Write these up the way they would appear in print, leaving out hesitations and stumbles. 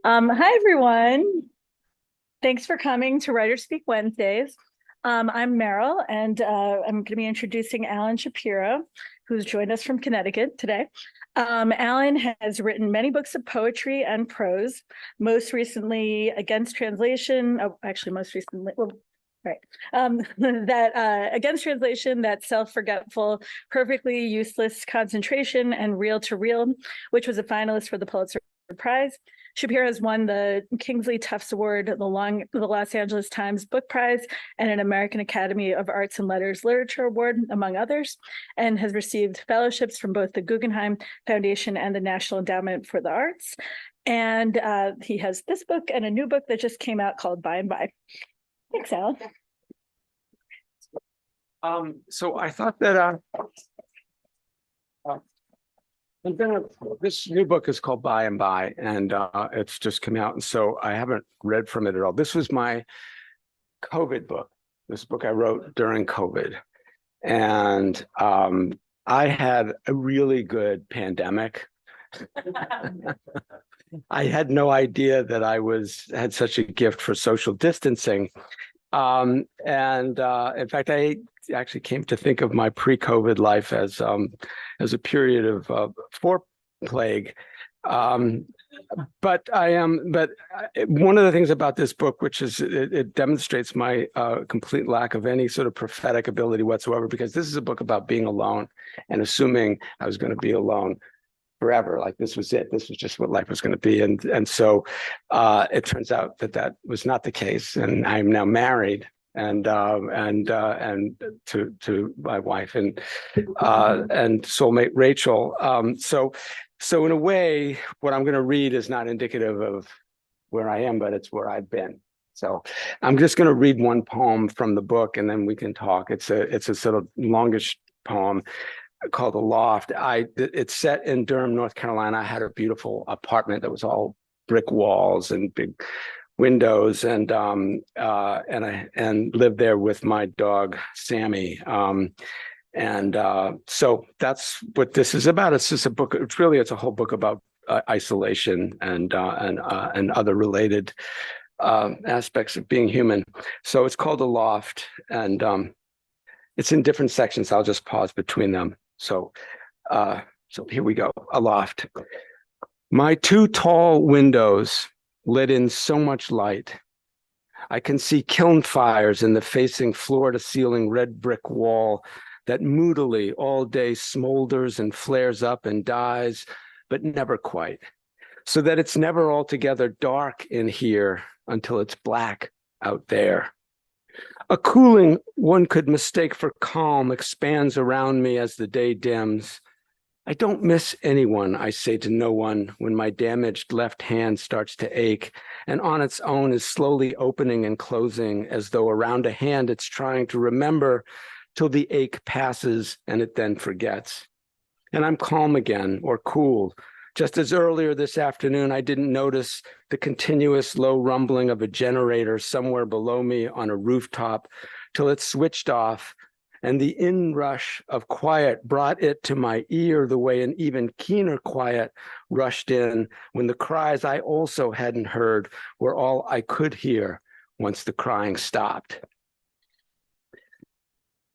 Hi, everyone. Thanks for coming to Writers Speak Wednesdays. I'm Meryl, and I'm going to be introducing Alan Shapiro, who's joined us from Connecticut today. Alan has written many books of poetry and prose, most recently Against Translation, most recently, well, right, that Against Translation, that self-forgetful, perfectly useless concentration, and Reel to Reel, which was a finalist for the Pulitzer Prize. Shapiro has won the Kingsley Tufts Award, the Los Angeles Times Book Prize, and an American Academy of Arts and Letters Literature Award, among others, and has received fellowships from both the Guggenheim Foundation and the National Endowment for the Arts. And he has this book and a new book that just came out called By and By. Thanks, Alan. So I thought that this new book is called By and By, and it's just come out, and so I haven't read from it at all. This was my COVID book. This book I wrote during COVID, and I had a really good pandemic. I had no idea that I had such a gift for social distancing. In fact, I actually came to think of my pre-COVID life as a period of foreplague. But one of the things about this book, which is it demonstrates my complete lack of any sort of prophetic ability whatsoever, because this is a book about being alone and assuming I was going to be alone forever. Like this was it. This was just what life was going to be. And so it turns out that was not the case. And I'm now married and to my wife and soulmate Rachel. So in a way, what I'm going to read is not indicative of where I am, but it's where I've been. So I'm just going to read one poem from the book, and then we can talk. It's a sort of longish poem called The Loft. It's set in Durham, North Carolina. I had a beautiful apartment that was all brick walls and big windows, and I lived there with my dog Sammy. So that's what this is about. It's just a book. It's a whole book about isolation and other related aspects of being human. So it's called The Loft, and it's in different sections. I'll just pause between them. So here we go. A loft. My two tall windows let in so much light. I can see kiln fires in the facing floor-to-ceiling red brick wall that moodily all day smolders and flares up and dies, but never quite, so that it's never altogether dark in here until it's black out there. A cooling one could mistake for calm expands around me as the day dims. I don't miss anyone, I say to no one, when my damaged left hand starts to ache and on its own is slowly opening and closing as though around a hand it's trying to remember till the ache passes and it then forgets. And I'm calm again, or cool, just as earlier this afternoon I didn't notice the continuous low rumbling of a generator somewhere below me on a rooftop till it switched off, and the inrush of quiet brought it to my ear the way an even keener quiet rushed in when the cries I also hadn't heard were all I could hear once the crying stopped.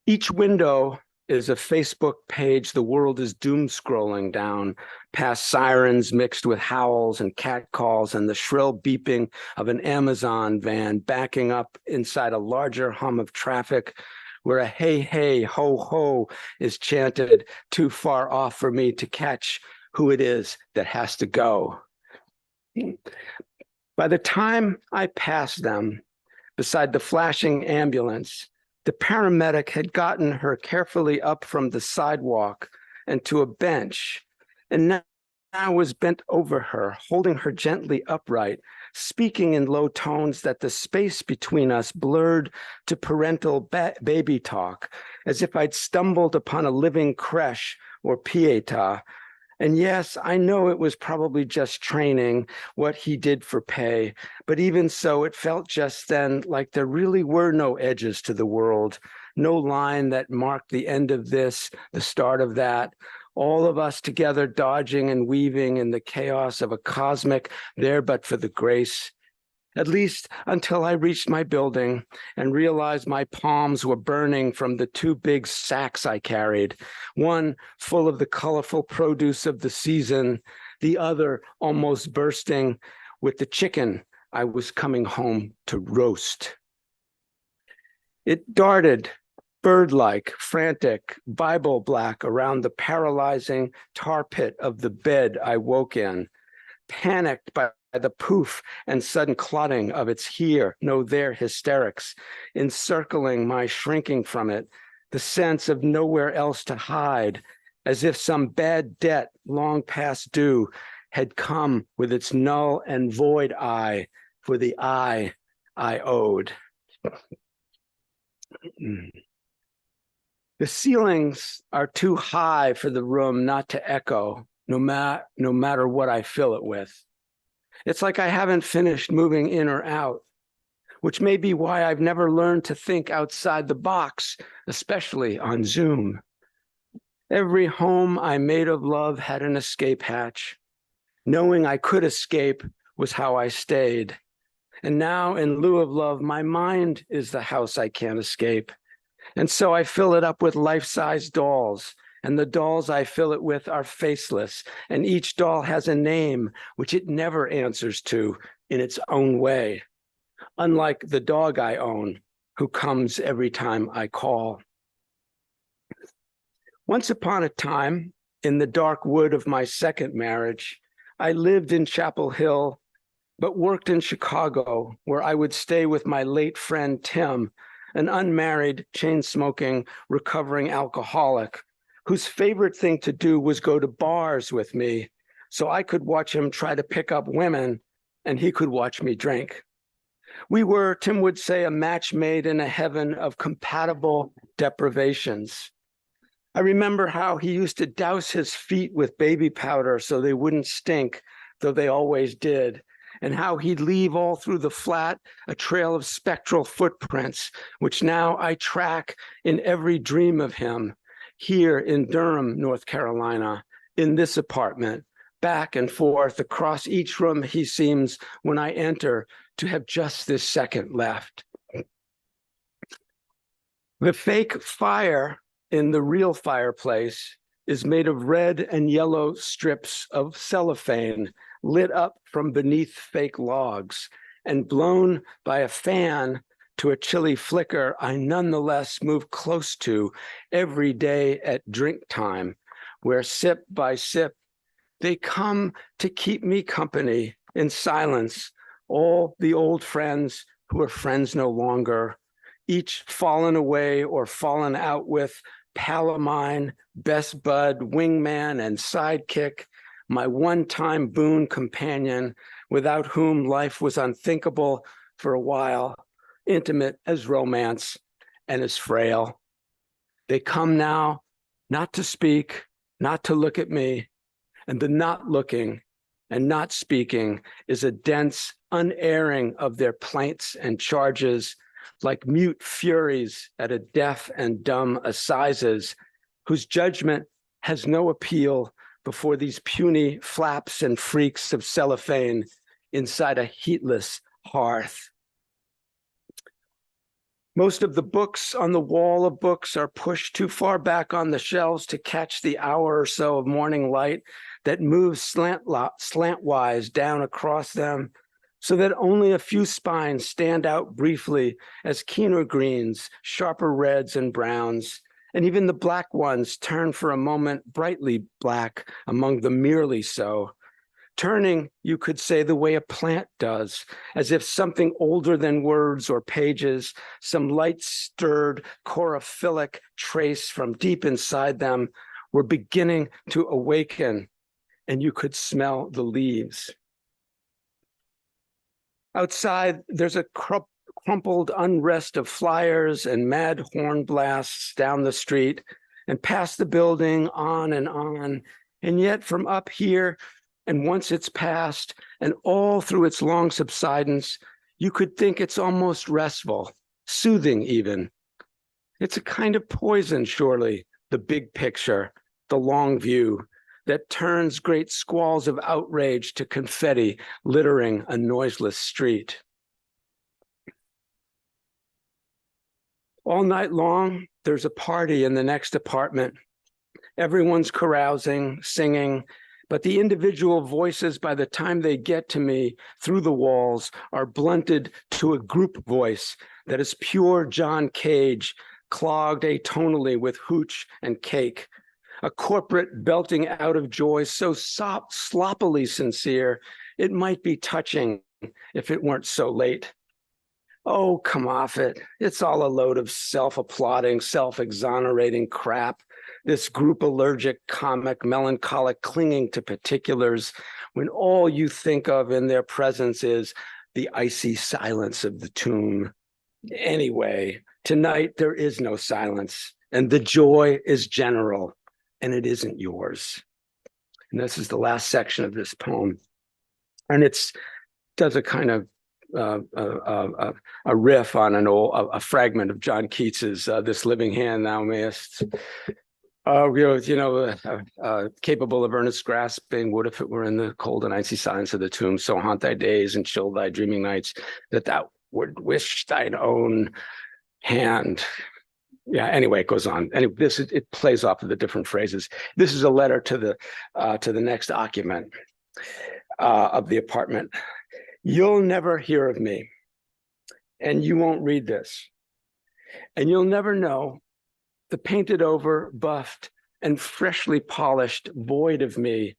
Each window is a Facebook page the world is doom scrolling down, past sirens mixed with howls and catcalls and the shrill beeping of an Amazon van backing up inside a larger hum of traffic where a hey, hey, ho, ho is chanted too far off for me to catch who it is that has to go. By the time I passed them, beside the flashing ambulance, the paramedic had gotten her carefully up from the sidewalk and to a bench, and now was bent over her, holding her gently upright, speaking in low tones that the space between us blurred to parental baby talk, as if I'd stumbled upon a living creche or pieta. And yes, I know it was probably just training, what he did for pay, but even so, it felt just then like there really were no edges to the world, no line that marked the end of this, the start of that, all of us together dodging and weaving in the chaos of a cosmic there but for the grace, at least until I reached my building and realized my palms were burning from the two big sacks I carried, one full of the colorful produce of the season, the other almost bursting with the chicken I was coming home to roast. It darted, bird-like, frantic, Bible black around the paralyzing tar pit of the bed I woke in, panicked by the poof and sudden clotting of its here, no there hysterics, encircling my shrinking from it, the sense of nowhere else to hide, as if some bad debt long past due had come with its null and void eye for the eye I owed. The ceilings are too high for the room not to echo, no matter what I fill it with. It's like I haven't finished moving in or out, which may be why I've never learned to think outside the box, especially on Zoom. Every home I made of love had an escape hatch. Knowing I could escape was how I stayed. And now, in lieu of love, my mind is the house I can't escape. And so I fill it up with life-size dolls, and the dolls I fill it with are faceless, and each doll has a name which it never answers to in its own way, unlike the dog I own, who comes every time I call. Once upon a time, in the dark wood of my second marriage, I lived in Chapel Hill, but worked in Chicago, where I would stay with my late friend Tim, an unmarried, chain-smoking, recovering alcoholic, whose favorite thing to do was go to bars with me, so I could watch him try to pick up women, and he could watch me drink. We were, Tim would say, a match made in a heaven of compatible deprivations. I remember how he used to douse his feet with baby powder so they wouldn't stink, though they always did, and how he'd leave all through the flat a trail of spectral footprints, which now I track in every dream of him, here in Durham, North Carolina, in this apartment, back and forth across each room he seems, when I enter, to have just this second left. The fake fire in the real fireplace is made of red and yellow strips of cellophane lit up from beneath fake logs and blown by a fan to a chilly flicker I nonetheless move close to every day at drink time, where sip by sip, they come to keep me company in silence, all the old friends who are friends no longer, each fallen away or fallen out with Palamine, best bud, wingman, and sidekick, my one-time boon companion, without whom life was unthinkable for a while, intimate as romance and as frail. They come now, not to speak, not to look at me, and the not looking and not speaking is a dense unerring of their plaints and charges, like mute furies at a deaf and dumb assizes, whose judgment has no appeal before these puny flaps and freaks of cellophane inside a heatless hearth. Most of the books on the wall of books are pushed too far back on the shelves to catch the hour or so of morning light that moves slantwise down across them, so that only a few spines stand out briefly as keener greens, sharper reds and browns, and even the black ones turn for a moment brightly black among the merely so, turning, you could say, the way a plant does, as if something older than words or pages, some light-stirred chlorophyllic trace from deep inside them, were beginning to awaken, and you could smell the leaves. Outside, there's a crumpled unrest of flyers and mad horn blasts down the street and past the building, on, and yet from up here, and once it's passed, and all through its long subsidence, you could think it's almost restful, soothing even. It's a kind of poison, surely, the big picture, the long view that turns great squalls of outrage to confetti littering a noiseless street. All night long, there's a party in the next apartment. Everyone's carousing, singing, but the individual voices, by the time they get to me through the walls, are blunted to a group voice that is pure John Cage, clogged atonally with hooch and cake. A corporate belting out of joy so sloppily sincere, it might be touching if it weren't so late. Oh, come off it. It's all a load of self-applauding, self-exonerating crap. This group allergic, comic, melancholic clinging to particulars when all you think of in their presence is the icy silence of the tomb. Anyway, tonight there is no silence, and the joy is general, and it isn't yours. And this is the last section of this poem. And it's does a kind of a riff on a fragment of John Keats's "This living hand thou mayest." Capable of earnest grasping, what if it were in the cold and icy silence of the tomb, so haunt thy days and chill thy dreaming nights, that thou would wish thine own hand. Yeah, anyway, it goes on. Anyway, it plays off of the different phrases. This is a letter to the next occupant of the apartment. You'll never hear of me, and you won't read this, and you'll never know the painted over, buffed, and freshly polished void of me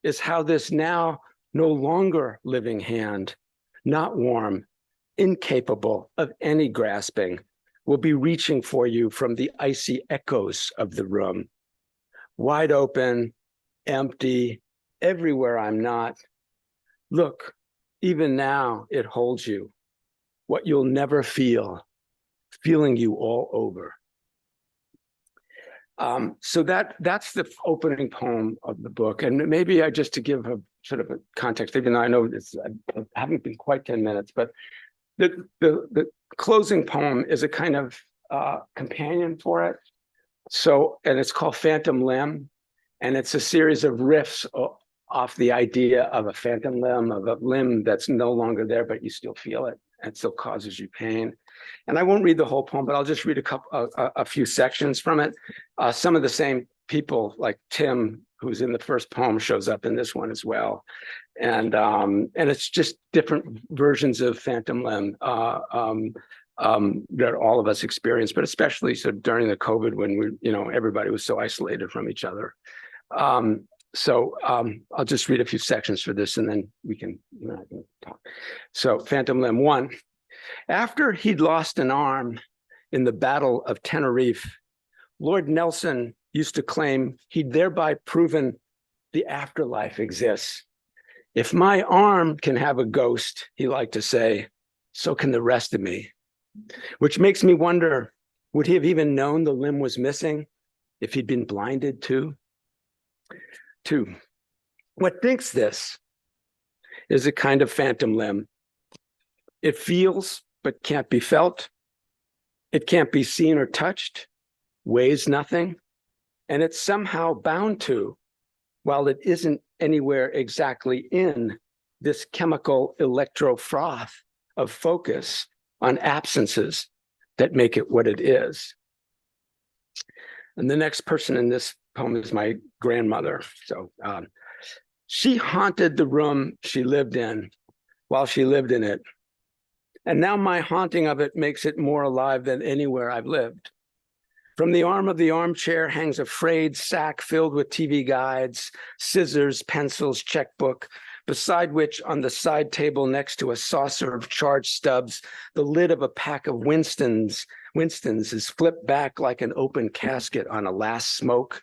is how this now no longer living hand, not warm, incapable of any grasping, will be reaching for you from the icy echoes of the room. Wide open, empty, everywhere I'm not. Look, even now it holds you, what you'll never feel, feeling you all over. So that's the opening poem of the book. And maybe just to give a sort of a context, even though I know I haven't been quite 10 minutes, but the closing poem is a kind of companion for it. So, and it's called Phantom Limb, and it's a series of riffs off the idea of a phantom limb, of a limb that's no longer there, but you still feel it and still causes you pain. And I won't read the whole poem, but I'll just read a few sections from it. Some of the same people, like Tim, who's in the first poem, shows up in this one as well. And it's just different versions of phantom limb that all of us experience, but especially so during the COVID when everybody was so isolated from each other. So I'll just read a few sections for this, and then we can talk. So Phantom Limb 1. After he'd lost an arm in the Battle of Tenerife, Lord Nelson used to claim he'd thereby proven the afterlife exists. If my arm can have a ghost, he liked to say, so can the rest of me. Which makes me wonder, would he have even known the limb was missing if he'd been blinded too? 2. What thinks this is a kind of phantom limb. It feels but can't be felt. It can't be seen or touched, weighs nothing, and it's somehow bound to, while it isn't anywhere exactly in this chemical electro froth of focus on absences that make it what it is. And the next person in this poem is my grandmother. So she haunted the room she lived in while she lived in it. And now my haunting of it makes it more alive than anywhere I've lived. From the arm of the armchair hangs a frayed sack filled with TV guides, scissors, pencils, checkbook, beside which on the side table next to a saucer of charged stubs, the lid of a pack of Winston's is flipped back like an open casket on a last smoke.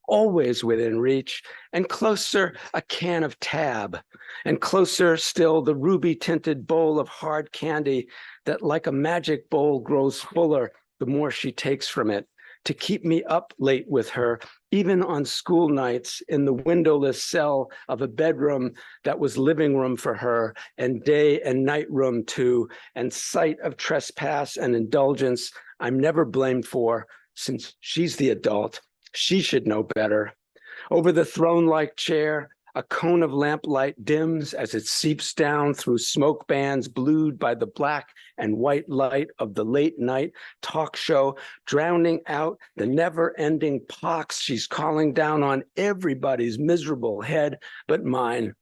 Always within reach, and closer a can of Tab, and closer still the ruby-tinted bowl of hard candy that like a magic bowl grows fuller the more she takes from it, to keep me up late with her, even on school nights in the windowless cell of a bedroom that was living room for her, and day and night room too, and sight of trespass and indulgence I'm never blamed for, since she's the adult. She should know better. Over the throne-like chair, a cone of lamplight dims as it seeps down through smoke bands blued by the black and white light of the late-night talk show, drowning out the never-ending pox she's calling down on everybody's miserable head but mine.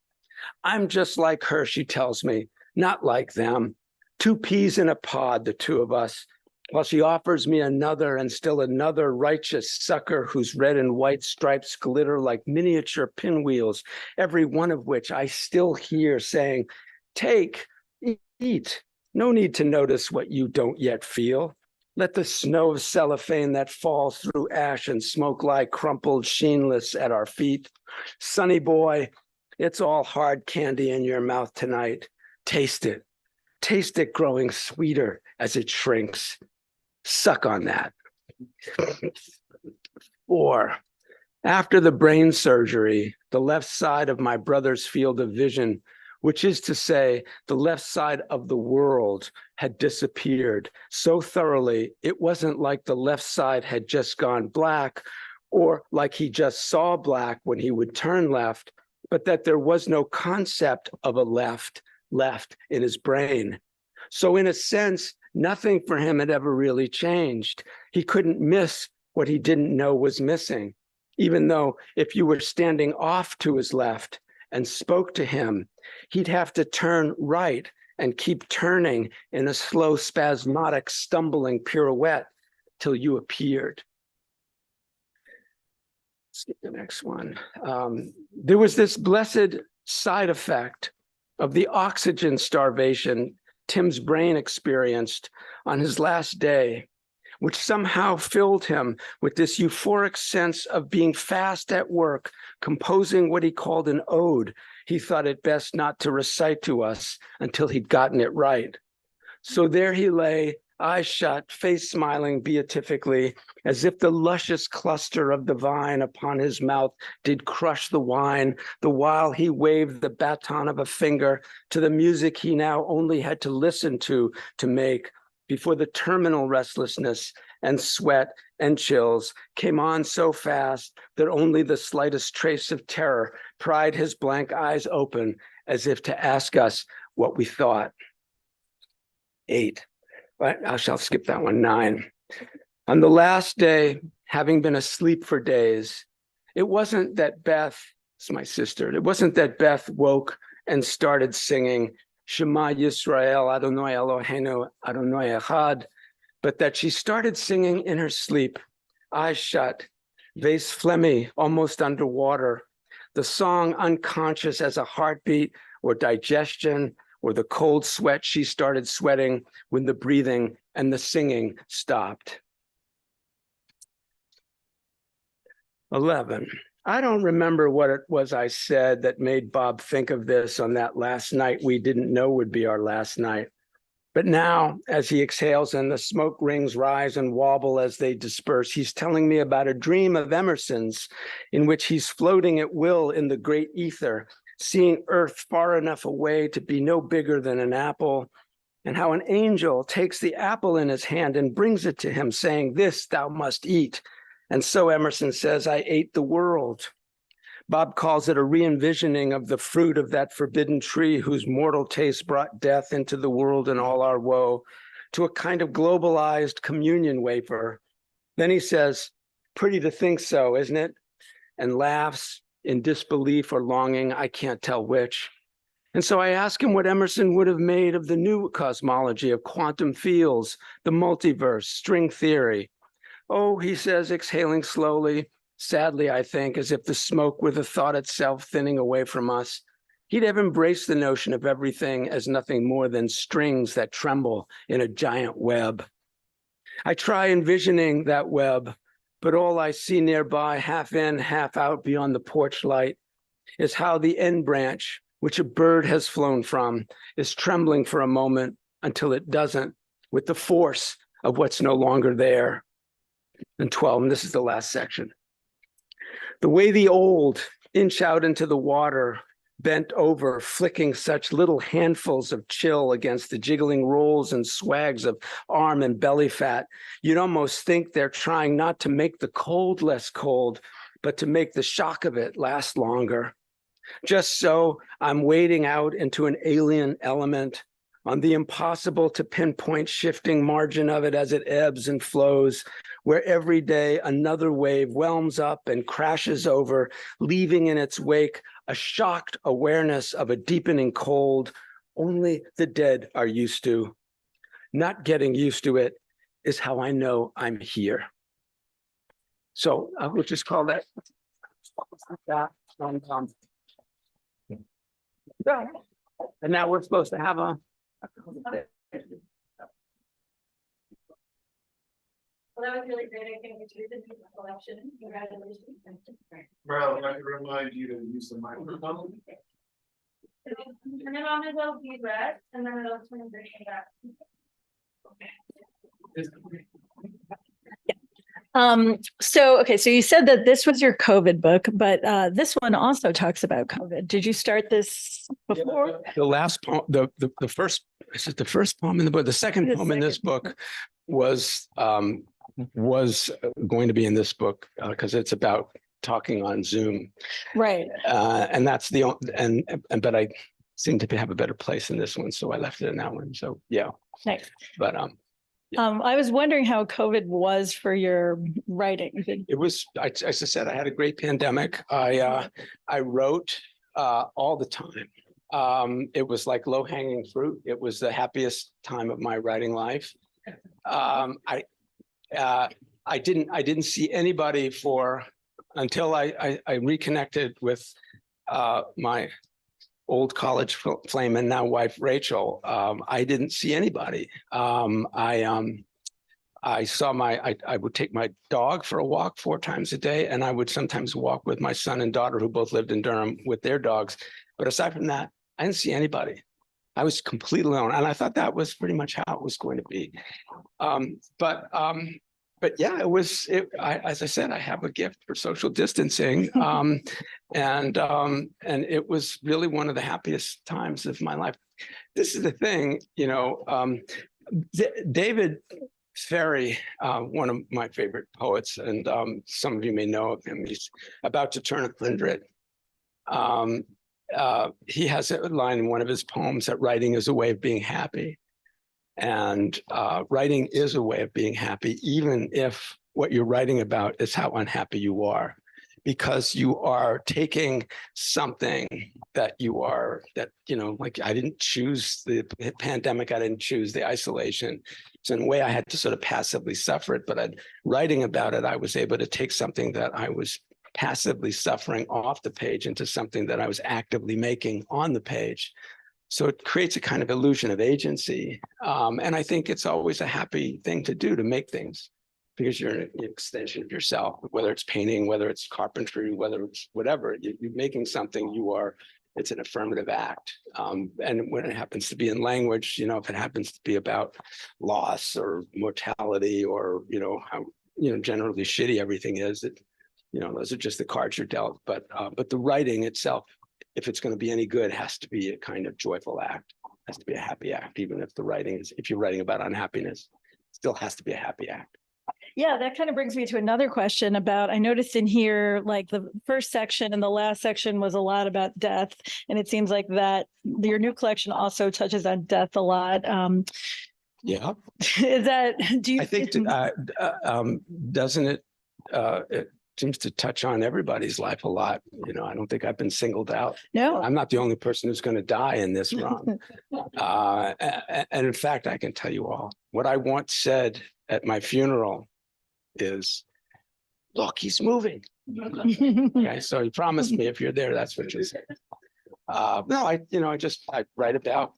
I'm just like her, she tells me, not like them. Two peas in a pod, the two of us, while she offers me another and still another righteous sucker whose red and white stripes glitter like miniature pinwheels, every one of which I still hear saying, take, eat. No need to notice what you don't yet feel. Let the snow of cellophane that falls through ash and smoke lie crumpled, sheenless at our feet. Sonny boy, it's all hard candy in your mouth tonight. Taste it. Taste it growing sweeter as it shrinks. Suck on that. 4, after the brain surgery, the left side of my brother's field of vision, which is to say, the left side of the world, had disappeared so thoroughly, it wasn't like the left side had just gone black or like he just saw black when he would turn left, but that there was no concept of a left in his brain. So in a sense, nothing for him had ever really changed. He couldn't miss what he didn't know was missing, even though if you were standing off to his left and spoke to him, he'd have to turn right and keep turning in a slow, spasmodic, stumbling pirouette till you appeared. Skip the next one. There was this blessed side effect of the oxygen starvation Tim's brain experienced on his last day, which somehow filled him with this euphoric sense of being fast at work, composing what he called an ode he thought it best not to recite to us until he'd gotten it right. So there he lay, eyes shut, face smiling beatifically, as if the luscious cluster of the vine upon his mouth did crush the wine, the while he waved the baton of a finger to the music he now only had to listen to make, before the terminal restlessness and sweat and chills came on so fast that only the slightest trace of terror pried his blank eyes open as if to ask us what we thought. 8. But I shall skip that one. 9. On the last day, having been asleep for days, it wasn't that Beth, it's my sister, it wasn't that Beth woke and started singing Shema Yisrael, Adonai Eloheinu, Adonai Echad, but that she started singing in her sleep, eyes shut, vase phlegmy, almost underwater, the song unconscious as a heartbeat or digestion, or the cold sweat she started sweating when the breathing and the singing stopped. 11. I don't remember what it was I said that made Bob think of this on that last night we didn't know would be our last night. But now, as he exhales and the smoke rings rise and wobble as they disperse, he's telling me about a dream of Emerson's in which he's floating at will in the great ether, seeing Earth far enough away to be no bigger than an apple, and how an angel takes the apple in his hand and brings it to him, saying, "This thou must eat." And so Emerson says, I ate the world. Bob calls it a re-envisioning of the fruit of that forbidden tree whose mortal taste brought death into the world and all our woe, to a kind of globalized communion wafer. Then he says, pretty to think so, isn't it? And laughs in disbelief or longing, I can't tell which. And so I ask him what Emerson would have made of the new cosmology of quantum fields, the multiverse, string theory. Oh, he says, exhaling slowly, sadly, I think, as if the smoke were the thought itself thinning away from us. He'd have embraced the notion of everything as nothing more than strings that tremble in a giant web. I try envisioning that web, but all I see nearby, half in, half out beyond the porch light, is how the end branch, which a bird has flown from, is trembling for a moment until it doesn't, with the force of what's no longer there. And 12, and this is the last section. The way the old inch out into the water bent over, flicking such little handfuls of chill against the jiggling rolls and swags of arm and belly fat. You'd almost think they're trying not to make the cold less cold, but to make the shock of it last longer. Just so, I'm wading out into an alien element on the impossible to pinpoint shifting margin of it as it ebbs and flows, where every day another wave whelms up and crashes over, leaving in its wake a shocked awareness of a deepening cold only the dead are used to. Not getting used to it is how I know I'm here. So I will just call that. And now we're supposed to have a. Well, that was really great. I think it's really good collection. Congratulations. Well, I'd like to remind you to use the microphone. Turn it on as it'll be red, and then it'll turn green back. So you said that this was your COVID book, but this one also talks about COVID. Did you start this before? The last poem, the first, is it the first poem in the book? The second poem in this book was going to be in this book because it's about talking on Zoom. Right. And that's the but I seem to have a better place in this one, so I left it in that one. So yeah. Nice. But I was wondering how COVID was for your writing. it was, as I said, I had a great pandemic. I wrote all the time. It was like low-hanging fruit. It was the happiest time of my writing life. I didn't see anybody until I reconnected with my old college flame and now wife Rachel. I didn't see anybody. I would take my dog for a walk 4 times a day, and I would sometimes walk with my son and daughter who both lived in Durham with their dogs. But aside from that, I didn't see anybody. I was completely alone, and I thought that was pretty much how it was going to be. But yeah, as I said, I have a gift for social distancing, and it was really one of the happiest times of my life. This is the thing, David Ferry, one of my favorite poets, and some of you may know of him. He's about to turn 100. He has a line in one of his poems that writing is a way of being happy. And writing is a way of being happy, even if what you're writing about is how unhappy you are, because you are taking something that like I didn't choose the pandemic, I didn't choose the isolation. So in a way, I had to sort of passively suffer it. But writing about it, I was able to take something that I was passively suffering off the page into something that I was actively making on the page. So it creates a kind of illusion of agency. And I think it's always a happy thing to do, to make things, because you're an extension of yourself, whether it's painting, whether it's carpentry, whether it's whatever, you're making something, it's an affirmative act. And when it happens to be in language, if it happens to be about loss or mortality or, how, generally shitty everything is, those are just the cards you're dealt. But the writing itself, if it's going to be any good, has to be a kind of joyful act, has to be a happy act, even if if you're writing about unhappiness, it still has to be a happy act. Yeah, that kind of brings me to another question about, I noticed in here, like the first section and the last section was a lot about death. And it seems like that your new collection also touches on death a lot. Yeah. Is that, do you? I think, doesn't it, it seems to touch on everybody's life a lot. I don't think I've been singled out. No. I'm not the only person who's going to die in this run. And in fact, I can tell you all, what I once said at my funeral is, look, he's moving. Okay, so you promised me if you're there, that's what you say. No, I write about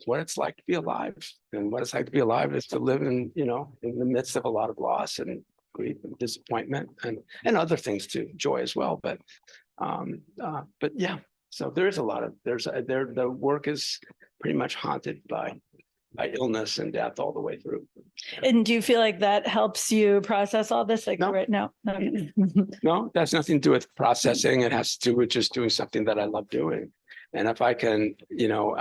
what it's like to be alive, and what it's like to be alive is to live in the midst of a lot of loss and grief and disappointment and other things too, joy as well. But yeah, so there is a lot of the work is pretty much haunted by by illness and death all the way through. And do you feel like that helps you process all this? Like No. right now? No. No, that's nothing to do with processing. It has to do with just doing something that I love doing. And if I can, look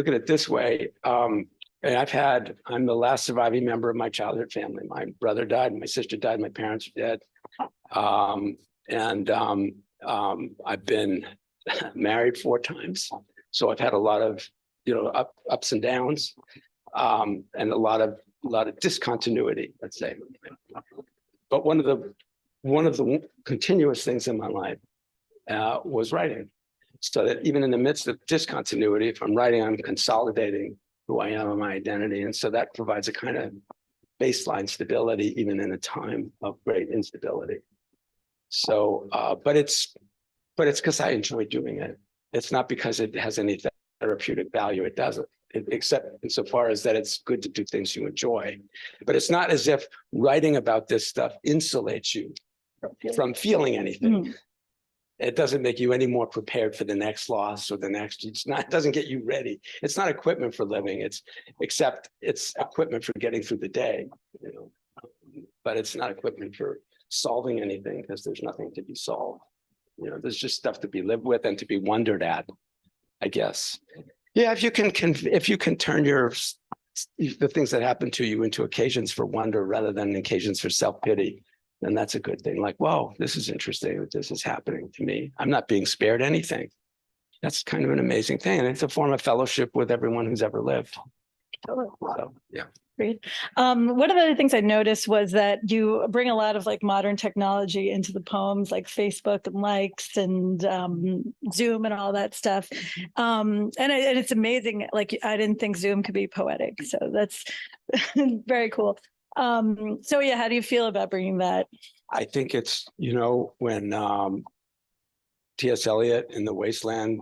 at it this way. And I'm the last surviving member of my childhood family. My brother died, my sister died, my parents are dead. I've been married 4 times. So I've had a lot of, ups and downs, and a lot of discontinuity, let's say. But one of the continuous things in my life was writing. So that even in the midst of discontinuity, if I'm writing, I'm consolidating who I am and my identity. And so that provides a kind of baseline stability, even in a time of great instability. So, but it's because I enjoy doing it. It's not because it has any therapeutic value. It doesn't, except insofar as that it's good to do things you enjoy. But it's not as if writing about this stuff insulates you from feeling anything. Mm. It doesn't make you any more prepared for the next loss or the next. It doesn't get you ready. It's not equipment for living. It's equipment for getting through the day. But it's not equipment for solving anything, because there's nothing to be solved. There's just stuff to be lived with and to be wondered at, I guess. Yeah, if you can turn the things that happen to you into occasions for wonder rather than occasions for self-pity, then that's a good thing. Like, whoa, this is interesting that this is happening to me. I'm not being spared anything. That's kind of an amazing thing. And it's a form of fellowship with everyone who's ever lived. So, yeah. Great. One of the other things I noticed was that you bring a lot of like modern technology into the poems, like Facebook and likes and Zoom and all that stuff. And it's amazing. Like, I didn't think Zoom could be poetic. So that's very cool. So yeah, how do you feel about bringing that? I think it's, when T.S. Eliot in The Wasteland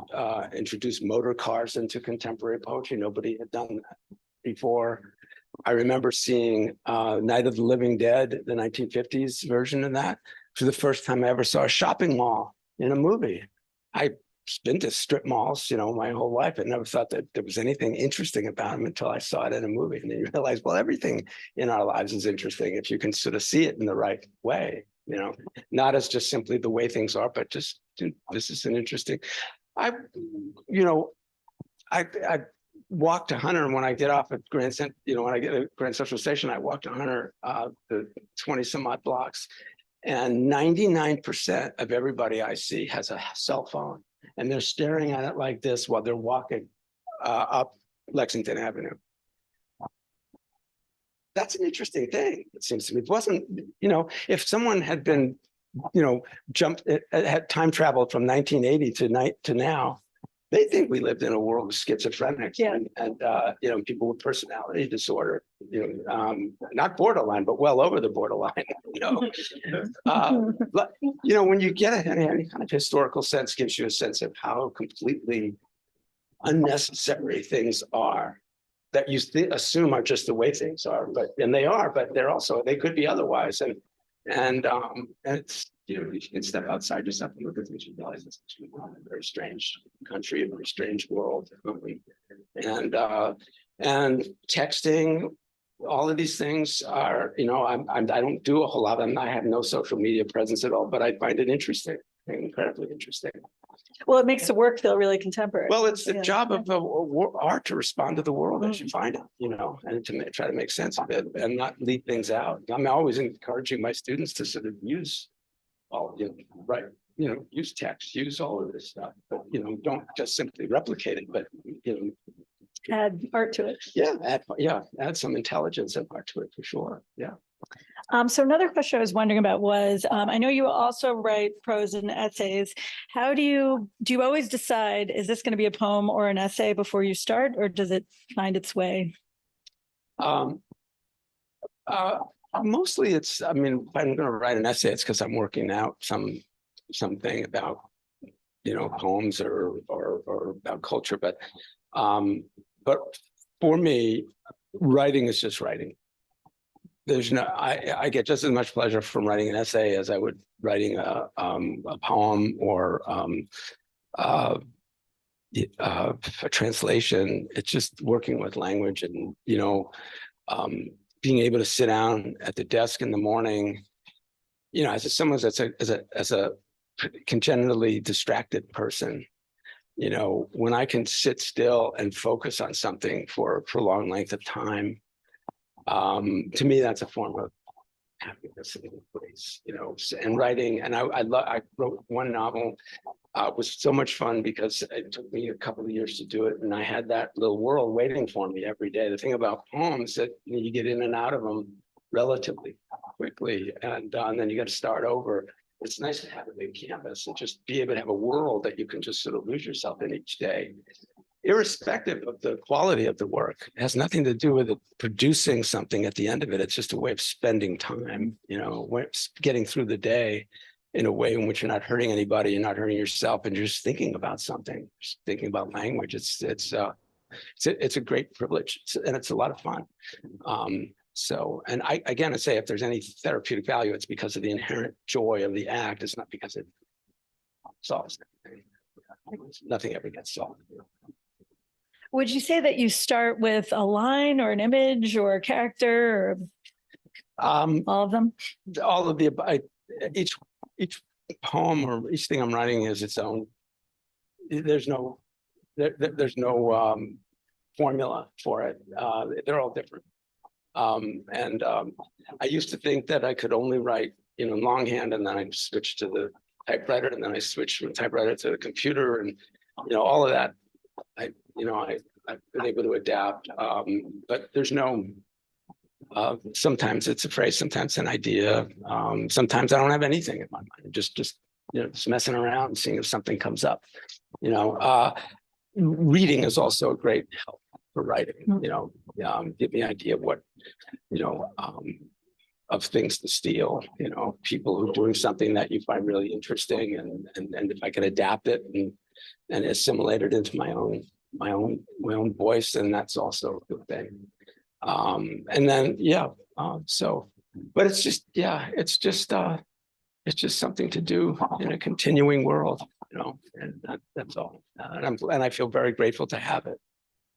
introduced motor cars into contemporary poetry, nobody had done that before. I remember seeing Night of the Living Dead, the 1950s version of that, for the first time I ever saw a shopping mall in a movie. I've been to strip malls, my whole life. I never thought that there was anything interesting about them until I saw it in a movie. And then you realize, well, everything in our lives is interesting if you can sort of see it in the right way, not as just simply the way things are, but just this is an interesting. I walked to Hunter, and when I get off at when I get at Grand Central Station, I walk to Hunter, the 20 some odd blocks, and 99% of everybody I see has a cell phone, and they're staring at it like this while they're walking up Lexington Avenue. That's an interesting thing, it seems to me. It wasn't, if someone had been, had time traveled from 1980 to now, they think we lived in a world of schizophrenics and people with personality disorder, not borderline, but well over the borderline, But, when you get any kind of historical sense, gives you a sense of how completely unnecessary things are that you assume are just the way things are, and they are, but they could be otherwise. And it's, you can step outside yourself and look at things, you realize it's a very strange country, a very strange world. And texting, all of these things are, I don't do a whole lot of them. I have no social media presence at all, but I find it interesting, incredibly interesting. Well, it makes the work feel really contemporary. Well, it's the job of art to respond to the world as you find it, and to try to make sense of it and not leave things out. I'm always encouraging my students to sort of use use text, use all of this stuff, but don't just simply replicate it, but add art to it. Add some intelligence and art to it for sure. So another question I was wondering about was, I know you also write prose and essays. How do you always decide, is this going to be a poem or an essay before you start, or does it find its way? Mostly it's, if I'm going to write an essay, it's because I'm working out something about, poems or about culture. But for me, writing is just writing. There's no, I get just as much pleasure from writing an essay as I would writing a poem or a translation. It's just working with language and, being able to sit down at the desk in the morning, as someone that's as a congenitally distracted person, when I can sit still and focus on something for a prolonged length of time, to me, that's a form of happiness and grace, and writing. And I wrote one novel. It was so much fun because it took me a couple of years to do it. And I had that little world waiting for me every day. The thing about poems that you get in and out of them relatively quickly. And then you got to start over. It's nice to have a big canvas and just be able to have a world that you can just sort of lose yourself in each day, irrespective of the quality of the work. It has nothing to do with it producing something at the end of it. It's just a way of spending time, getting through the day in a way in which you're not hurting anybody, you're not hurting yourself, and you're just thinking about something, just thinking about language. It's a great privilege, and it's a lot of fun. And I say, if there's any therapeutic value, it's because of the inherent joy of the act. It's not because it solves anything. Nothing ever gets solved. Would you say that you start with a line or an image or a character or all of them? All of the each poem or each thing I'm writing is its own. There's no formula for it. They're all different. I used to think that I could only write longhand, and then I switched to the typewriter, and then I switched from typewriter to the computer, and all of that. I've been able to adapt, but there's no. Sometimes it's a phrase, sometimes an idea. Sometimes I don't have anything in my mind. Just messing around and seeing if something comes up. Reading is also a great help for writing. Give me an idea of what of things to steal. People who are doing something that you find really interesting, and if I can adapt it and assimilate it into my own voice, then that's also a good thing. And then, but it's just something to do in a continuing world, and that's all. And I feel very grateful to have it,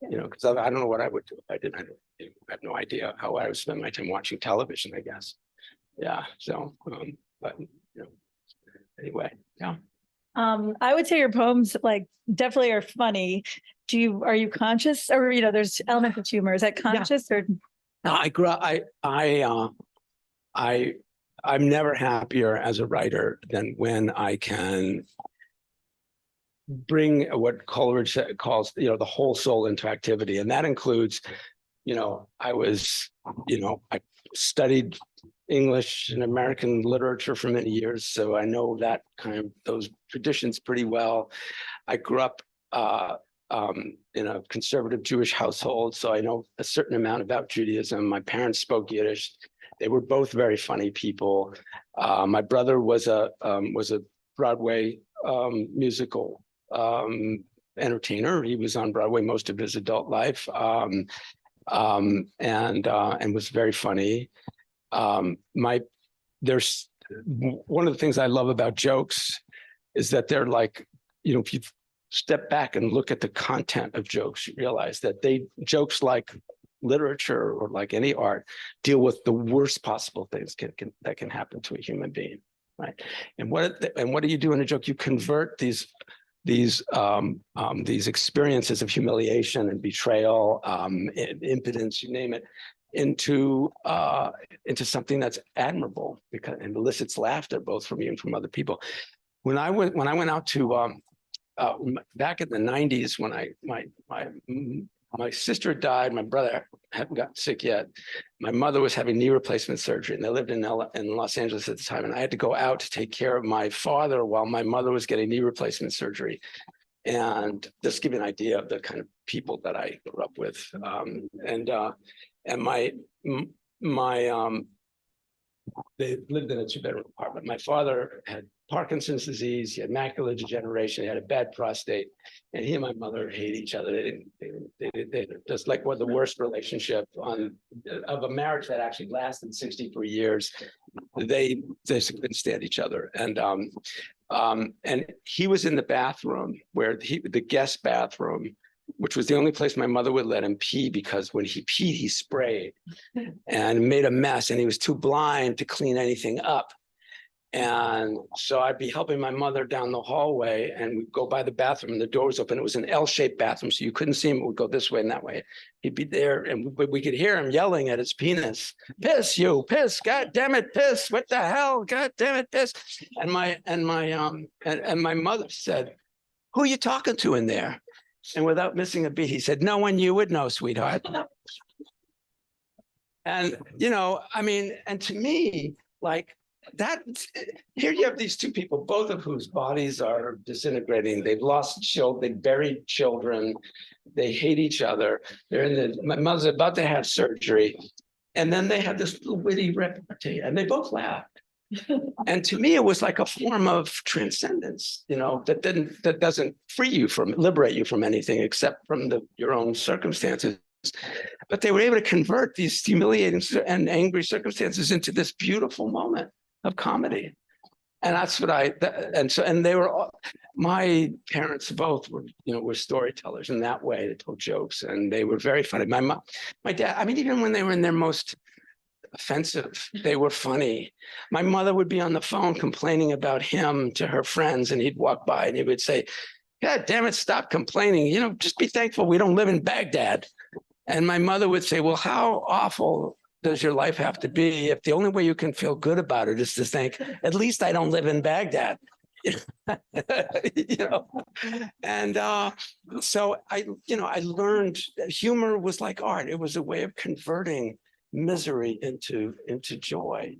because I don't know what I would do if I didn't. I have no idea how I would spend my time watching television, I guess. Yeah. So, but anyway, yeah. I would say your poems definitely are funny. Are you conscious, or there's elements of humor? Is that conscious or? No, I grew up. I'm never happier as a writer than when I can bring what Coleridge calls the whole soul into activity, and that includes I studied English and American literature for many years, so I know that those traditions pretty well. I grew up in a conservative Jewish household, so I know a certain amount about Judaism. My parents spoke Yiddish. They were both very funny people. My brother was a Broadway musical entertainer. He was on Broadway most of his adult life, and was very funny. There's one of the things I love about jokes is that they're if you step back and look at the content of jokes, you realize that jokes like literature or like any art deal with the worst possible things that can happen to a human being, right? And what do you do in a joke? You convert these experiences of humiliation and betrayal, impotence, you name it, into something that's admirable and elicits laughter both from you and from other people. When I went out to back in the 90s, when my sister died, my brother hadn't gotten sick yet. My mother was having knee replacement surgery, and they lived in Los Angeles at the time. And I had to go out to take care of my father while my mother was getting knee replacement surgery. And just give you an idea of the kind of people that I grew up with. They lived in a 2-bedroom apartment. My father had Parkinson's disease, he had macular degeneration, he had a bad prostate, and he and my mother hate each other. They just like the worst relationship of a marriage that actually lasted 63 years. They couldn't stand each other. And And he was in the bathroom the guest bathroom, which was the only place my mother would let him pee, because when he peed, he sprayed and made a mess, and he was too blind to clean anything up. And so I'd be helping my mother down the hallway, and we'd go by the bathroom, and the door was open. It was an L-shaped bathroom, so you couldn't see him. It would go this way and that way. He'd be there, and we could hear him yelling at his penis, "Piss, you piss! God damn it, piss! What the hell? God damn it, piss!" And my mother said, "Who are you talking to in there?" And without missing a beat, he said, "No one you would know, sweetheart." And I mean, and to me, like, that here you have these two people, both of whose bodies are disintegrating. They've lost children, they buried children, they hate each other. My mother's about to have surgery, and then they had this little witty repartee, and they both laughed. And to me, it was like a form of transcendence, that doesn't liberate you from anything except from your own circumstances. But they were able to convert these humiliating and angry circumstances into this beautiful moment of comedy. And that's what and they were all, my parents both were storytellers in that way. They told jokes, and they were very funny. My dad, I mean, even when they were in their most offensive, they were funny. My mother would be on the phone complaining about him to her friends, and he'd walk by and he would say, "God damn it, stop complaining. Just be thankful we don't live in Baghdad." And my mother would say, "Well, how awful does your life have to be if the only way you can feel good about it is to think, at least I don't live in Baghdad?" And so I learned that humor was like art. It was a way of converting misery into joy,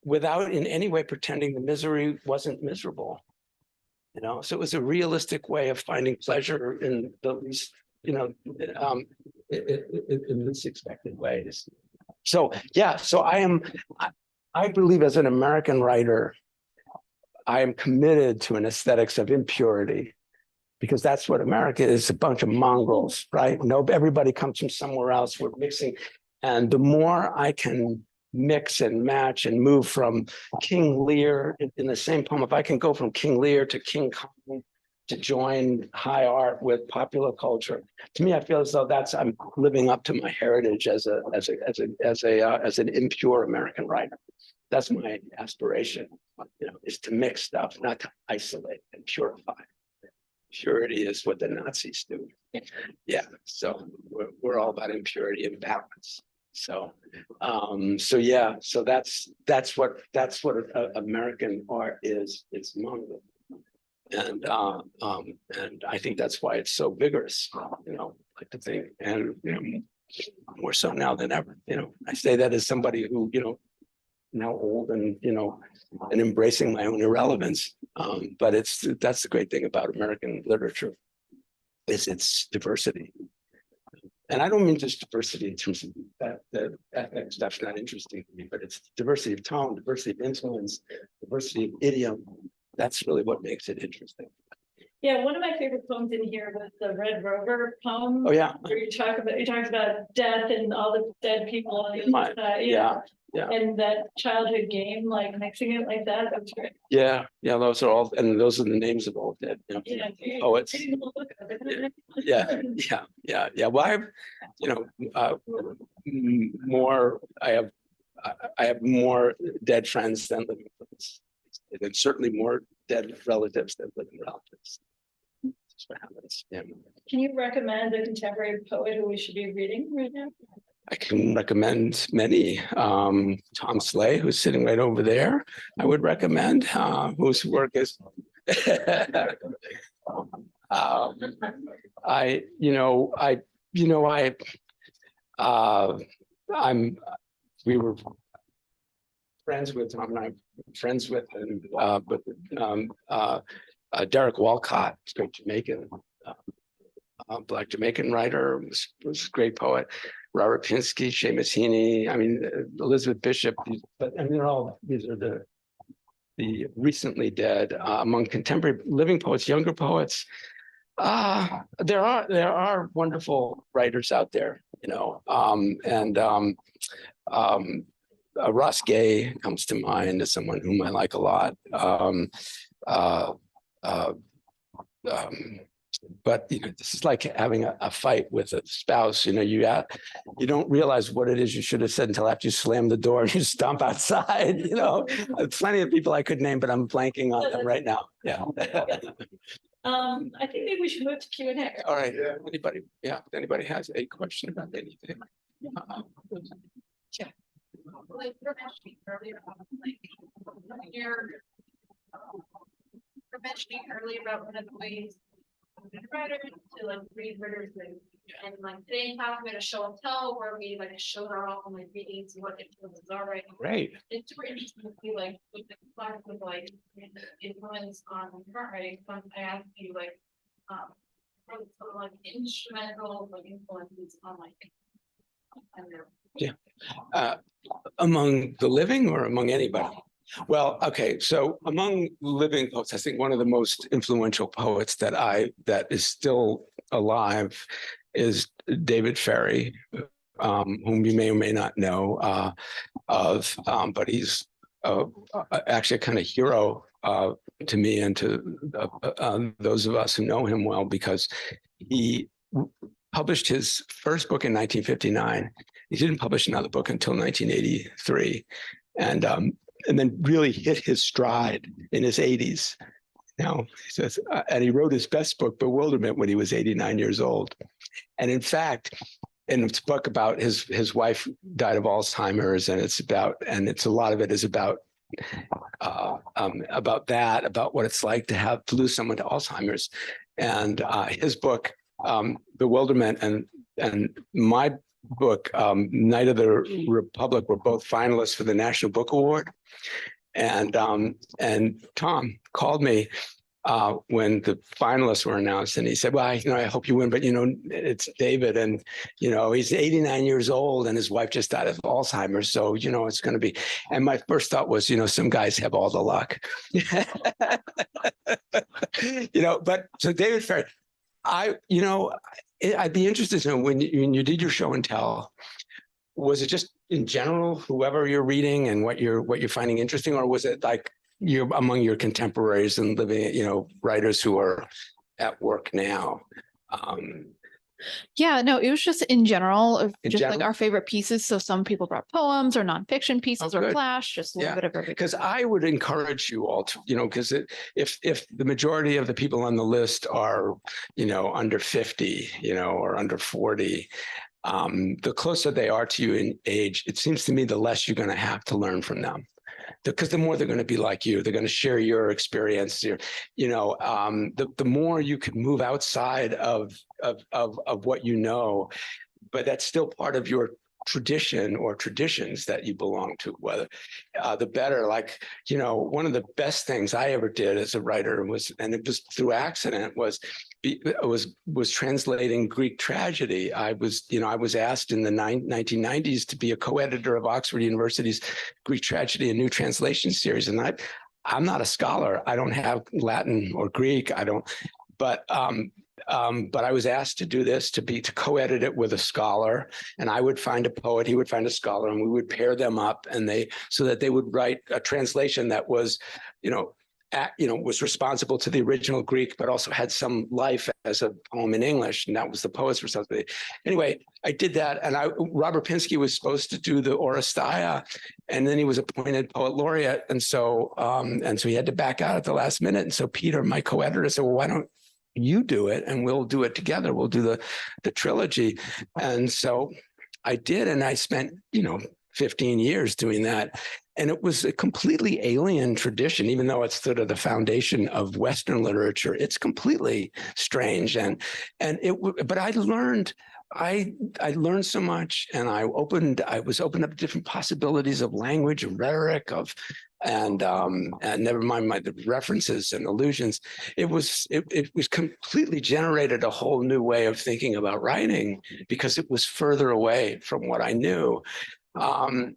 without in any way pretending the misery wasn't miserable. So it was a realistic way of finding pleasure in the least, in least expected ways. So yeah, I believe as an American writer, I am committed to an aesthetics of impurity, because that's what America is, a bunch of mongrels, right? Everybody comes from somewhere else. We're mixing. And the more I can mix and match and move from King Lear in the same poem, if I can go from King Lear to King Kong to join high art with popular culture, to me, I feel as though I'm living up to my heritage as an impure American writer. That's my aspiration, is to mix stuff, not to isolate and purify. Purity is what the Nazis do. Yeah, so we're all about impurity and balance. So that's what American art is. It's mongrel. And I think that's why it's so vigorous, like to think, and more so now than ever. I say that as somebody who, now old and and embracing my own irrelevance. But that's the great thing about American literature, is its diversity. And I don't mean just diversity in terms of that ethnic stuff's not interesting to me, but it's diversity of tone, diversity of influence, diversity of idiom. That's really what makes it interesting. Yeah, one of my favorite poems in here was the Red Rover poem. Oh yeah. Where you talk about death and all the dead people on the other side. Yeah. And that childhood game, like mixing it like that was great. Yeah, those are the names of all dead poets. Yeah. Well, I have more dead friends than living friends, and certainly more dead relatives than living relatives. That's what happens. Yeah. Can you recommend a contemporary poet who we should be reading right now? I can recommend many. Tom Slay, who's sitting right over there, I would recommend, whose work is we were friends with Tom, and I'm friends with Derek Walcott, great Jamaican, Black Jamaican writer, was a great poet. Robert Pinsky, Seamus Heaney, Elizabeth Bishop, but these are the recently dead. Among contemporary living poets, younger poets, there are wonderful writers out there, Ross Gay comes to mind as someone whom I like a lot. uh, uh, but this is like having a fight with a spouse. You don't realize what it is you should have said until after you slam the door and you stomp outside. Plenty of people I could name, but I'm blanking on them right now. Yeah. I think maybe we should move to Q&A. All right. Anybody? Yeah. Anybody has a question about anything? Like you were mentioning earlier about about one of the ways writers to like read writers and like today in class we had a show and tell where we like showed our own like readings and what influences are writing. Great. It's super interesting to see like with the class with like influence on current writing. I asked you like from some like instrumental like influences on like Among the living or among anybody? Well, okay. So among living poets, I think one of the most influential poets that is still alive is David Ferry, whom you may or may not know but he's actually a kind of hero to me and to those of us who know him well, because he published his first book in 1959. He didn't publish another book until 1983, and then really hit his stride in his 80s. Now he says, and he wrote his best book, Bewilderment, when he was 89 years old. And in fact, in this book about his wife died of Alzheimer's, and a lot of it is about that, about what it's like to lose someone to Alzheimer's. And his book, Bewilderment, and my book, Night of the Republic, were both finalists for the National Book Award. And Tom called me when the finalists were announced, and he said, well, I hope you win, but it's David, and he's 89 years old and his wife just died of Alzheimer's, so it's going to be. And my first thought was, some guys have all the luck. But so David Ferry, I'd be interested to know when you did your show and tell, was it just in general, whoever you're reading and what you're finding interesting, or was it like you're among your contemporaries and living, writers who are at work now? Yeah, no, it was just in general, like our favorite pieces. So some people brought poems or nonfiction pieces or flash, just a little bit of everything. Because I would encourage you all to, because if the majority of the people on the list are, under 50, or under 40, the closer they are to you in age, it seems to me the less you're going to have to learn from them. Because the more they're going to be like you, they're going to share your experience. The more you can move outside of what but that's still part of your tradition or traditions that you belong to. Whether the better, like one of the best things I ever did as a writer was, and it was through accident, was translating Greek tragedy. I was asked in the 1990s to be a co-editor of Oxford University's Greek Tragedy, a new translation series. And I'm not a scholar. I don't have Latin or Greek. But I was asked to do this, to co-edit it with a scholar, and I would find a poet, he would find a scholar, and we would pair them up, so that they would write a translation that was, was responsible to the original Greek, but also had some life as a poem in English, and that was the poet's responsibility. Anyway, I did that, and Robert Pinsky was supposed to do the Oresteia, and then he was appointed poet laureate, and so he had to back out at the last minute. And so Peter, my co-editor, said, well, why don't you do it, and we'll do it together. We'll do the trilogy. And so I did, and I spent 15 years doing that. And it was a completely alien tradition, even though it stood at the foundation of Western literature. It's completely strange, but I learned so much, and I was opened up to different possibilities of language and rhetoric and never mind the references and allusions. It was completely generated a whole new way of thinking about writing, because it was further away from what I knew. I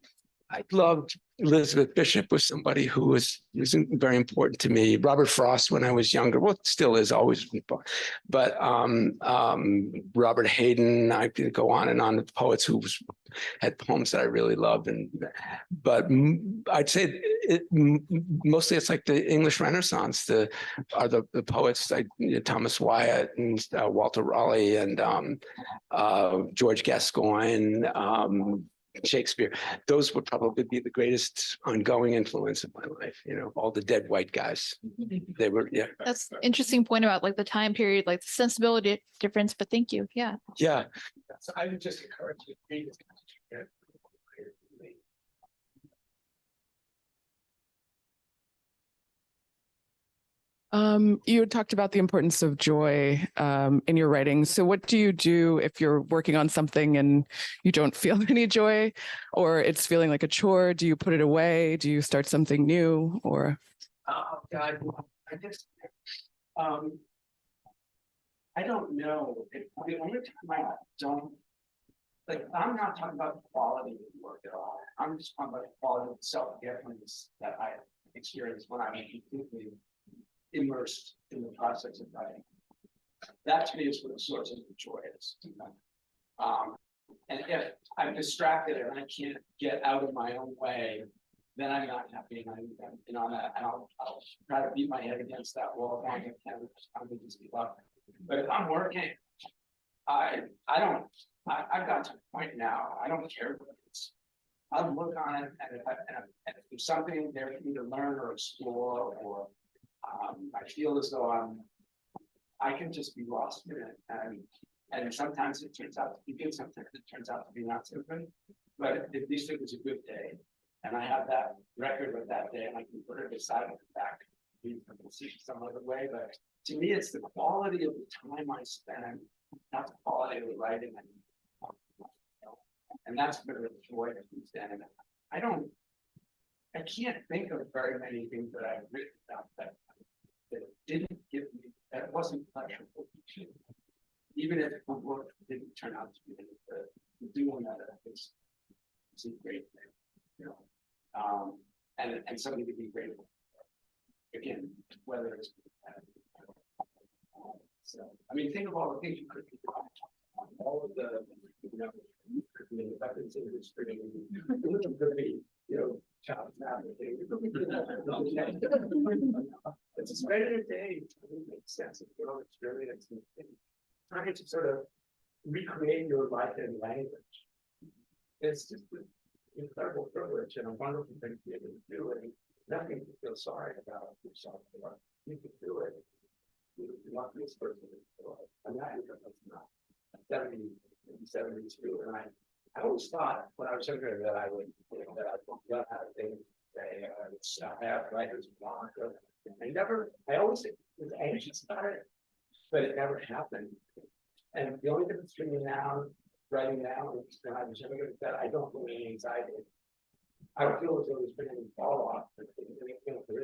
loved Elizabeth Bishop was somebody who was very important to me. Robert Frost when I was younger, well, still is always, but Robert Hayden. I could go on and on with poets who had poems that I really loved, but I'd say mostly it's like the English Renaissance. The poets like Thomas Wyatt and Walter Raleigh and George Gascoigne. Shakespeare, those would probably be the greatest ongoing influence of my life. All the dead white guys. They were, yeah. That's an interesting point about like the time period, like the sensibility difference, but thank you. Yeah. Yeah. So I would just encourage you to read it. You had talked about the importance of joy in your writing. So what do you do if you're working on something and you don't feel any joy, or it's feeling like a chore? Do you put it away? Do you start something new? Or oh God, I just I don't know. The only time I don't I'm not talking about the quality of the work at all. I'm just talking about the quality of self-forgetfulness that I experienced when I was completely immersed in the process of writing. That to me is what the source of the joy is. And if I'm distracted and I can't get out of my own way, then I'm not happy, and I'll try to beat my head against that wall. I'm gonna just give up. But if I'm working, I've got to the point now. I don't care what it is. I'll look on it, and if there's something there for me to learn or explore, or I feel as though I can just be lost in it, and sometimes it turns out to be good, sometimes it turns out to be not so good. But at least it was a good day, and I have that record of that day, and I can put it aside and back and see some other way. But to me, it's the quality of the time I spend, not the quality of the writing. And that's where the joy comes in. I can't think of very many things that I've written about that didn't give me, that wasn't pleasurable. Even if the work didn't turn out to be doing that is a great thing, and something to be grateful for. Again, whether it's so I mean, think of all the things you could do, all of the the weapons industry, it could be, child trafficking. It's a better day to make sense of your own experience and trying to sort of recreate your life in language. It's just an incredible privilege and a wonderful thing to be able to do, and nothing to feel sorry about yourself for. You can do it. You want this person to do it. And that is not 72, and I always thought when I was younger that I would, that I'd learn how to think, say, I have writer's block. I always was anxious about it, but it never happened. And the only difference between me now, writing now, and when I was younger, is that I don't feel any anxiety. I don't feel as though there's been any fall off, but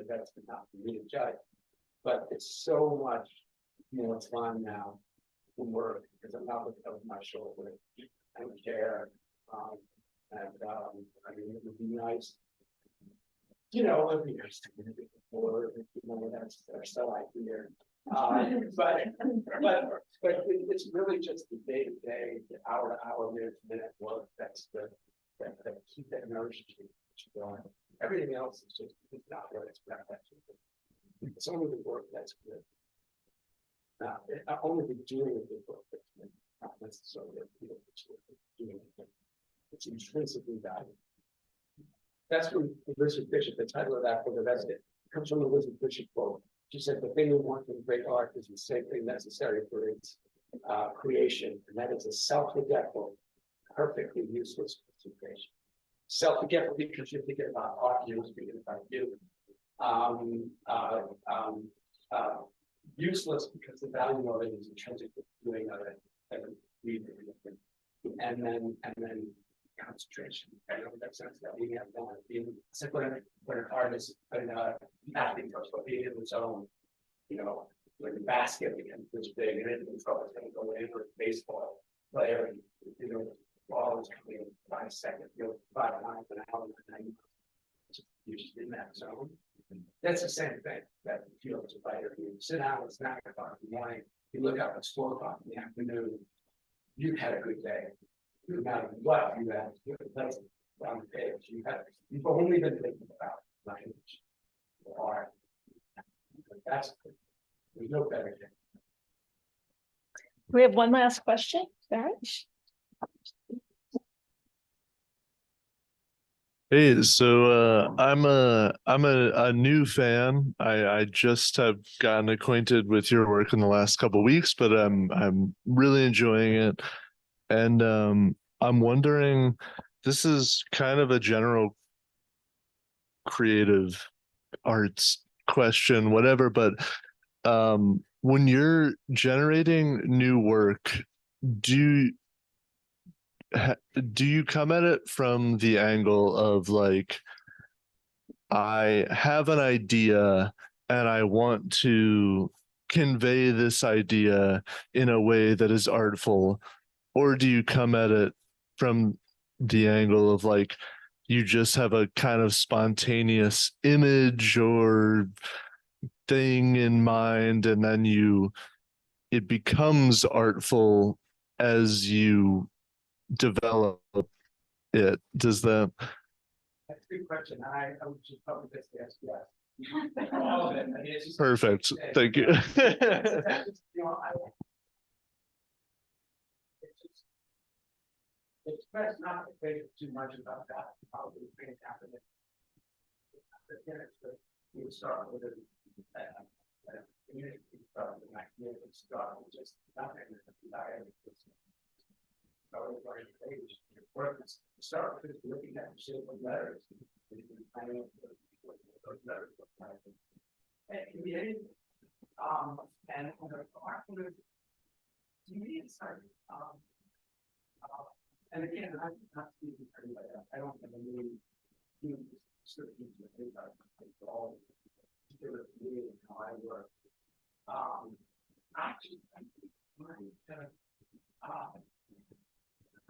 that's not for me to judge. But it's so much more fun now to work because I'm not looking over my shoulder. I don't care. I mean, it would be nice. It would be nice to get it before, that's so idea. But it's really just the day to day, the hour to hour, minute to minute work that's that keep that nourishing going. Everything else is just not what it's about. It's only the work that's good. Only the doing of the work that's good, not necessarily doing it. It's intrinsically valuable. That's from Elizabeth Bishop. The title of that book, that's it. Comes from the Elizabeth Bishop quote. She said, "The thing we want from great art is the same thing necessary for its creation, and that is a self-forgetful, perfectly useless concentration." Self-forgetful because you're thinking about art, you're thinking about you. Useless because the value of it is intrinsic to doing of it, and then concentration. I know that sense that we have done being when an artist and acting goes for being in the zone, when the basket becomes this big and it is always going to go in with baseball player, and ball is coming in 5 seconds, 5 times an hour, That's the same thing that you feel as a writer. You sit down at snack o'clock in the morning, you look up at 4 o'clock in the afternoon, you've had a good day. No matter what you have, that's on the page. You've only been thinking about language or art. That's there's no better thing. We have one last question. Barry? Hey, so I'm a new fan. I just have gotten acquainted with your work in the last couple of weeks, but I'm really enjoying it. And I'm wondering, this is kind of a general creative arts question, whatever, but when you're generating new work, do you come at it from the angle of like, I have an idea and I want to convey this idea in a way that is artful, or do you come at it from the angle of like, you just have a kind of spontaneous image or thing in mind, and then it becomes artful as you develop it? Does that? That's a good question. I would just probably just yes, yes. All of it. I mean, it's just, Perfect. Thank you. It's best not to think too much about that. Probably think after that. You would start with start with just nothing. Start with looking at the shape of letters. And to me, it's like, and again, I'm not speaking for anybody else. I don't have any descriptions of anybody. It's all me and how I work. Actually,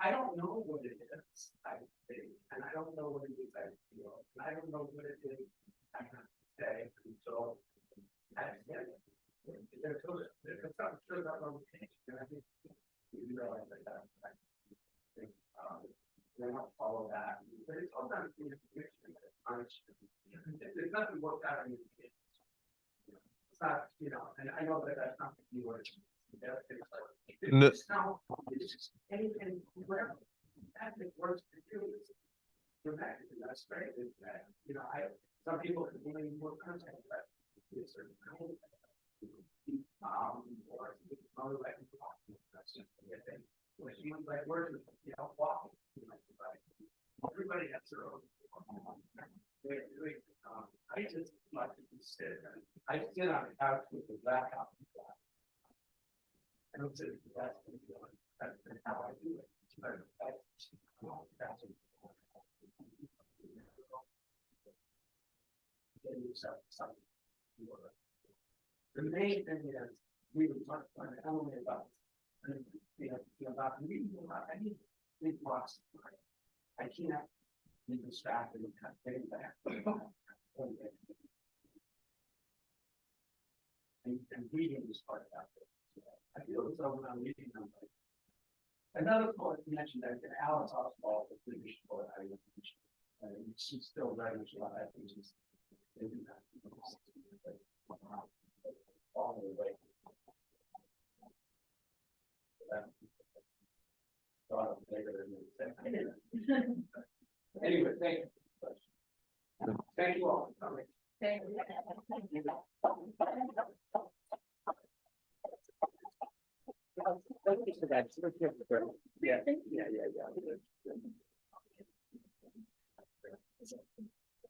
I don't know what it is I think, and I don't know what it is I feel, and I don't know what it is I have to say until I get it. There's something shows up on the page, and I think you realize that I think they don't follow that. But it's all done in fiction. There's nothing worked out in the kids. It's not, and I know that that's not the key word. No. It's just anything, whatever. That works for you. Dramatic, that's great. Some people can believe more content, but it's certain kind of or other way to talk. That's just the thing. When humans like working, walking, everybody has their own way of doing it. I just like to sit. I sit on the couch with the back up. I don't sit at the desk and do it. That's how I do it. The main thing is we were talking only about about reading a lot. I need big blocks. I can't be distracted and cut things back. And reading is part of that. I feel as though when I'm reading them, another poet mentioned that Alice Oswald, the British poet, she's still writing a lot. I think she's all the way. Anyway, thank you. Thank you all for coming. Thank you. Yeah.